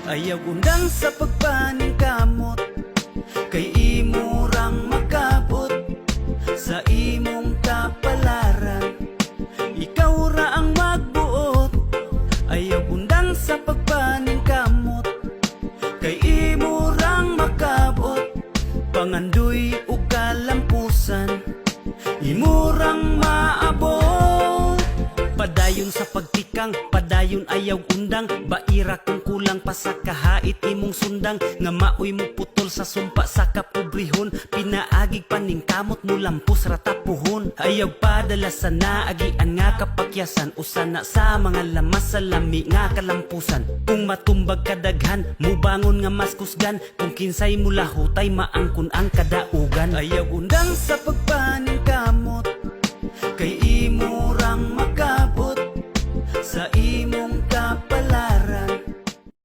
Ayaw undang sa pagpaning kamot, kay imo rang makabot sa imong kapalaran. Ikaw ra ang magbuot. Ayaw undang sa pagpaning kamot, kay imo rang makabot pangandoy ug kalampusan. Imo rang maabot. Padayon sa pagtikang, padayon ayaw undang. Baira kung kulang pa sa kahait imong sundang. Nga maoy mo putol sa sumpa sa kapobrehon. Pinaagig paning kamot mo lampos ratapuhon. Ayaw padala sa naagian nga kapakyasan. Usana sa mga lamas sa lami nga kalampusan. Kung matumbag kadaghan, mubangon nga mas kusgan. Kung kinsay mula hutay maangkon ang kadaugan. Ayaw undang sa pagpaning kamot, kay imo rang makabot sa